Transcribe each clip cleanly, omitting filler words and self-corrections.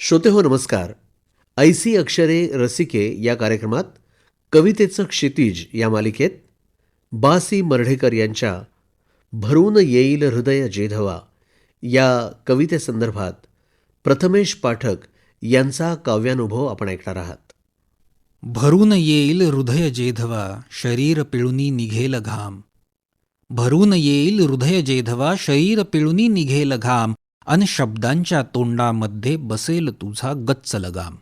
श्रोते हो नमस्कार. ऐसी अक्षरे रसिके या कार्यक्रमात कवितेचं क्षितिज या मालिकेत बासी मर्ढेकर यांच्या भरून येईल हृदय जेधवा या कवितेसंदर्भात प्रथमेश पाठक यांचा काव्यानुभव आपण ऐकणार आहात. भरून येईल हृदय जेधवा शरीर पिळुनी निघेल घाम. भरून येईल हृदय जेधवा शरीर पिळुनी निघेल घाम. अन शब्दांच्या तोंडामध्ये बसेल तुझा गच्च लगाम.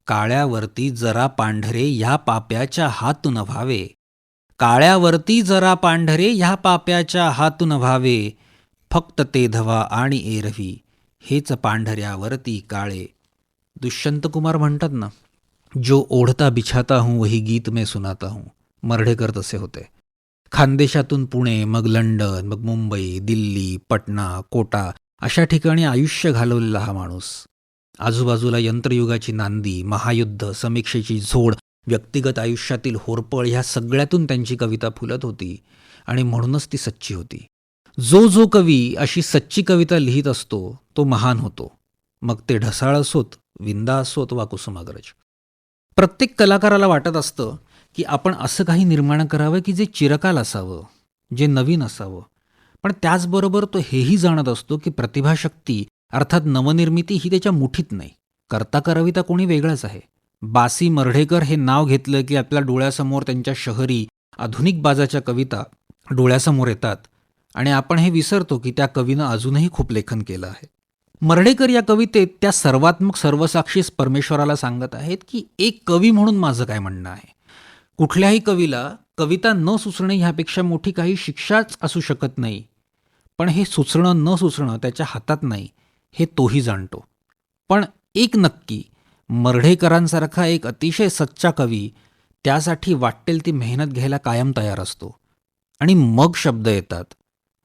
काळ्यावरती जरा पांढरे ह्या पाप्याच्या हातून व्हावे. काळ्यावरती जरा पांढरे ह्या पाप्याच्या हातून व्हावे. फक्त ते धवा आणि एरवी हेच पांढऱ्यावरती काळे. दुष्यंत कुमार म्हणतात ना, जो ओढता बिछाता हूँ वही गीत में सुनाता हूँ. मर्ढेकर तसे होते. खानदेशातून पुणे, मग लंडन, मग मुंबई, दिल्ली, पटना, कोटा अशा ठिकाणी आयुष्य घालवलेला हा माणूस. आजूबाजूला यंत्रयुगाची नांदी, महायुद्ध, समीक्षेची झोड, व्यक्तिगत आयुष्यातील होरपळ ह्या सगळ्यातून त्यांची कविता फुलत होती आणि म्हणूनच ती सच्ची होती. जो कवी अशी सच्ची कविता लिहित असतो तो महान होतो. मग ते ढसाळ असोत, विंदा असोत वा कुसुमाग्रज. प्रत्येक कलाकाराला वाटत असतं की आपण असं काही निर्माण करावं की जे चिरकाल असावं, जे नवीन असावं. पण त्याचबरोबर तो हेही जाणत असतो की प्रतिभाशक्ती अर्थात नवनिर्मिती ही त्याच्या मुठीत नाही. करता करावी कोणी वेगळंच आहे. बासी मर्ढेकर हे नाव घेतलं की आपल्या डोळ्यासमोर त्यांच्या शहरी आधुनिक बाजाच्या कविता डोळ्यासमोर येतात आणि आपण हे विसरतो की त्या कवीनं अजूनही खूप लेखन केलं आहे. मर्ढेकर या कवितेत त्या सर्वात्मक सर्वसाक्षी परमेश्वराला सांगत आहेत की एक कवी म्हणून माझं काय म्हणणं आहे. कुठल्याही कवीला कविता न सुचणे ह्यापेक्षा मोठी काही शिक्षाच असू शकत नाही. पण हे सुचणं न सुचणं त्याच्या हातात नाही हे तोही जाणतो. पण एक नक्की, मर्ढेकरांसारखा एक अतिशय सच्चा कवी त्यासाठी वाटेल ती मेहनत घ्यायला कायम तयार असतो. आणि मग शब्द येतात,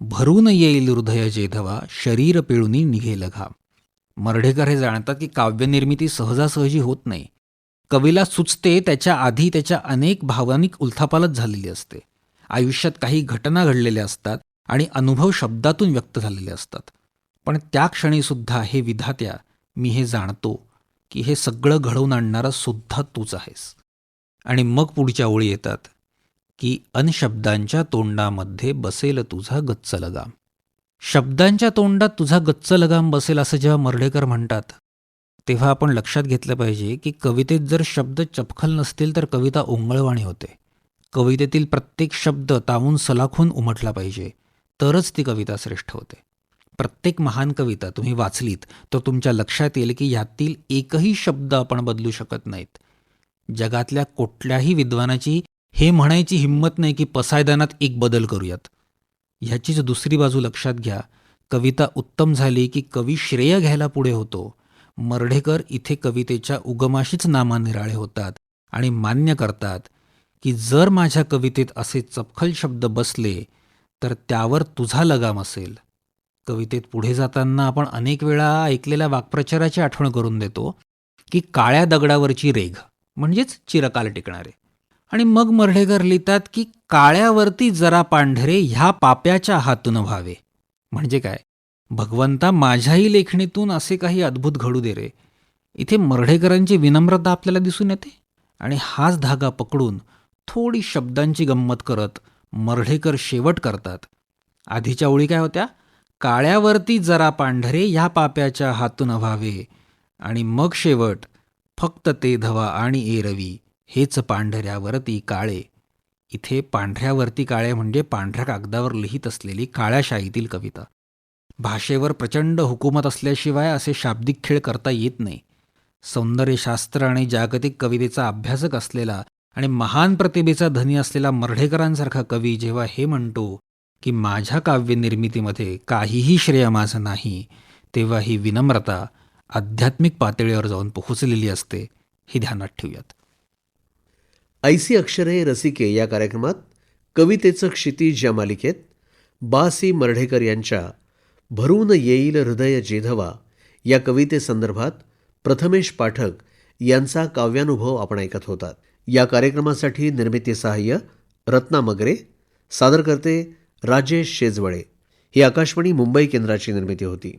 भरून येईल हृदय जेधवा शरीर पिळुनी निघेल घाम. मर्ढेकर हे जाणतात की काव्यनिर्मिती सहजासहजी होत नाही. कवीला सुचते त्याच्या आधी त्याच्या अनेक भावनिक उलथापालथ झालेली असते. आयुष्यात काही घटना घडलेल्या असतात आणि अनुभव शब्दातून व्यक्त झालेले असतात. पण त्या क्षणीसुद्धा हे विधात्या, मी हे जाणतो की हे सगळं घडवून आणणारा सुद्धा तूच आहेस. आणि मग पुढच्या ओळी येतात की अन शब्दांच्या तोंडामध्ये बसेल तुझा गच्च लगाम. शब्दांच्या तोंडात तुझा गच्च लगाम बसेल असं जेव्हा मर्ढेकर म्हणतात तेव्हा आपण लक्षात घेतलं पाहिजे की कवितेत जर शब्द चपखल नसतील तर कविता ओंगळवाणी होते. कवितेतील प्रत्येक शब्द तावून सलाखून उमटला पाहिजे, तरच ती कविता श्रेष्ठ होते. प्रत्येक महान कविता तुम्ही वाचलीत तर तुमच्या लक्षात येईल की यातील एकही शब्द आपण बदलू शकत नाहीत. जगातल्या कुठल्याही विद्वानाची हे म्हणायची हिंमत नाही की पसायदानात एक बदल करूयात. ह्याचीच दुसरी बाजू लक्षात घ्या. कविता उत्तम झाली की कवी श्रेय घ्यायला पुढे होतो. मर्ढेकर इथे कवितेच्या उगमाशीच नामानिराळे होतात आणि मान्य करतात की जर माझ्या कवितेत असे चपखल शब्द बसले तर त्यावर तुझा लगाम असेल. कवितेत पुढे जाताना आपण अनेक वेळा ऐकलेल्या वाक्प्रचाराची आठवण करून देतो की काळ्या दगडावरची रेघ म्हणजेच चिरकाल टिकणारे. आणि मग मर्ढेकर लिहितात की काळ्यावरती जरा पांढरे ह्या पाप्याच्या हातून व्हावे. म्हणजे काय, भगवंता माझ्याही लेखणीतून असे काही अद्भुत घडू दे रे. इथे मर्ढेकरांची विनम्रता आपल्याला दिसून येते. आणि हाच धागा पकडून थोडी शब्दांची गंमत करत मर्ढेकर शेवट करतात. आधीच्या ओळी काय होत्या, काळ्यावरती जरा पांढरे ह्या पाप्याच्या हातून व्हावे. आणि मग शेवट, फक्त ते धवा आणि एरवी हेच पांढऱ्यावरती काळे. इथे पांढऱ्यावरती काळे म्हणजे पांढऱ्या कागदावर लिहित असलेली काळ्या शाईतील कविता. भाषेवर प्रचंड हुकूमत असल्याशिवाय असे शाब्दिक खेळ करता येत नाही. सौंदर्यशास्त्र आणि जागतिक कवितेचा अभ्यासक असलेला आणि महान प्रतिभेचा धनी असलेला मर्ढेकरांसारखा कवी जेव्हा हे म्हणतो की माझ्या काव्यनिर्मितीमध्ये काहीही श्रेय माझं नाही, तेव्हा ही विनम्रता आध्यात्मिक पातळीवर जाऊन पोहोचलेली असते, हे ध्यानात ठेवूयात. ऐसी अक्षरे रसिके या कार्यक्रमात कवितेचं क्षितिज या मालिकेत बासी मर्ढेकर यांच्या भरून येईल हृदय जेधवा या कवितेसंदर्भात प्रथमेश पाठक यांचा काव्यानुभव आपण ऐकत होतात. या कार्यक्रमासाठी निर्मिती सहाय्य रत्ना मगरे, सादर करते राजेश शेजवळे. ही आकाशवाणी मुंबई केंद्राची निर्मिती होती.